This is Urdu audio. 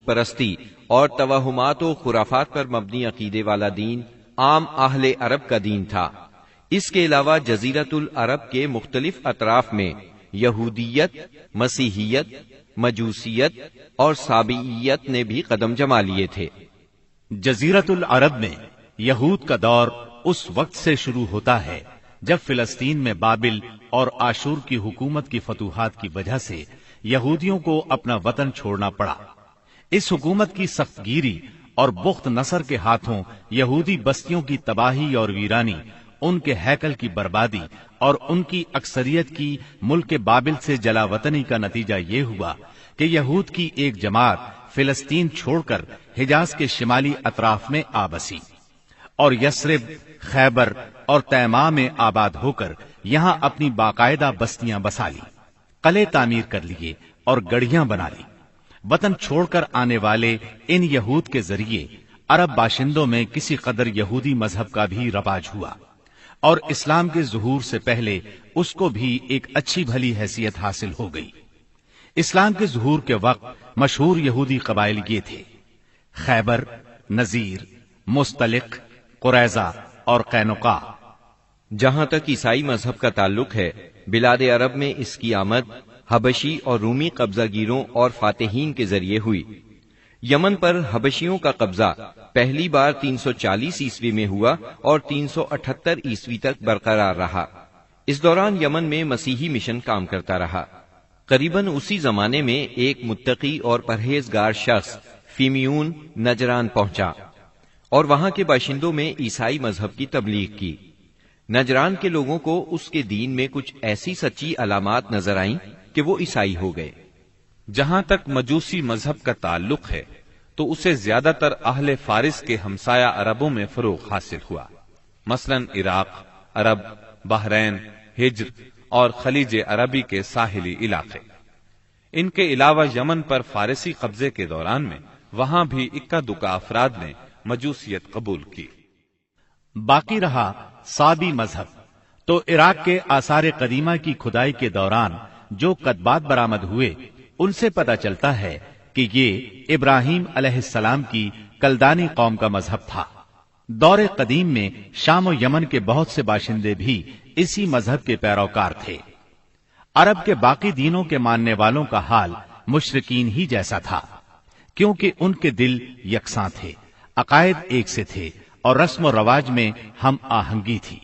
پرستی اور توہمات و خرافات پر مبنی عقیدے والا دین عام اہل عرب کا دین تھا۔ اس کے علاوہ جزیرۃ العرب کے مختلف اطراف میں یہودیت، مسیحیت، مجوسیت اور سابعیت نے بھی قدم جما لیے تھے۔ جزیرۃ العرب میں یہود کا دور اس وقت سے شروع ہوتا ہے جب فلسطین میں بابل اور آشور کی حکومت کی فتوحات کی وجہ سے یہودیوں کو اپنا وطن چھوڑنا پڑا۔ اس حکومت کی سخت گیری اور بخت نصر کے ہاتھوں یہودی بستیوں کی تباہی اور ویرانی، ان کے ہیکل کی بربادی اور ان کی اکثریت کی ملک بابل سے جلا وطنی کا نتیجہ یہ ہوا کہ یہود کی ایک جماعت فلسطین چھوڑ کر حجاز کے شمالی اطراف میں آ بسی اور یثرب، خیبر اور تیماء میں آباد ہو کر یہاں اپنی باقاعدہ بستیاں بسا لی، قلعے تعمیر کر لیے اور گڑھیاں بنا لی۔ وطن چھوڑ کر آنے والے ان یہود کے ذریعے عرب باشندوں میں کسی قدر یہودی مذہب کا بھی رواج ہوا اور اسلام کے ظہور سے پہلے اس کو بھی ایک اچھی بھلی حیثیت حاصل ہو گئی۔ اسلام کے ظہور کے وقت مشہور یہودی قبائل یہ تھے: خیبر، نذیر، مستلق، قریظہ اور قینقاع۔ جہاں تک عیسائی مذہب کا تعلق ہے، بلاد عرب میں اس کی آمد حبشی اور رومی قبضہ گیروں اور فاتحین کے ذریعے ہوئی۔ یمن پر حبشیوں کا قبضہ پہلی بار 340 عیسوی میں ہوا اور 378 عیسوی تک برقرار رہا۔ اس دوران یمن میں مسیحی مشن کام کرتا رہا۔ قریباً اسی زمانے میں ایک متقی اور پرہیزگار شخص فیمیون نجران پہنچا اور وہاں کے باشندوں میں عیسائی مذہب کی تبلیغ کی۔ نجران کے لوگوں کو اس کے دین میں کچھ ایسی سچی علامات نظر آئیں کہ وہ عیسائی ہو گئے۔ جہاں تک مجوسی مذہب کا تعلق ہے تو اسے زیادہ تر اہل فارس کے ہمسایہ عربوں میں فروغ حاصل ہوا، مثلا عراق، عرب، بحرین، ہجر اور خلیج عربی کے ساحلی علاقے۔ ان کے علاوہ یمن پر فارسی قبضے کے دوران میں وہاں بھی اکا دکا افراد نے مجوسیت قبول کی۔ باقی رہا صابی مذہب، تو عراق کے آثار قدیمہ کی کھدائی کے دوران جو کتبات برآمد ہوئے ان سے پتہ چلتا ہے کہ یہ ابراہیم علیہ السلام کی کلدانی قوم کا مذہب تھا۔ دور قدیم میں شام و یمن کے بہت سے باشندے بھی اسی مذہب کے پیروکار تھے۔ عرب کے باقی دینوں کے ماننے والوں کا حال مشرکین ہی جیسا تھا، کیونکہ ان کے دل یکساں تھے، عقائد ایک سے تھے اور رسم و رواج میں ہم آہنگی تھی۔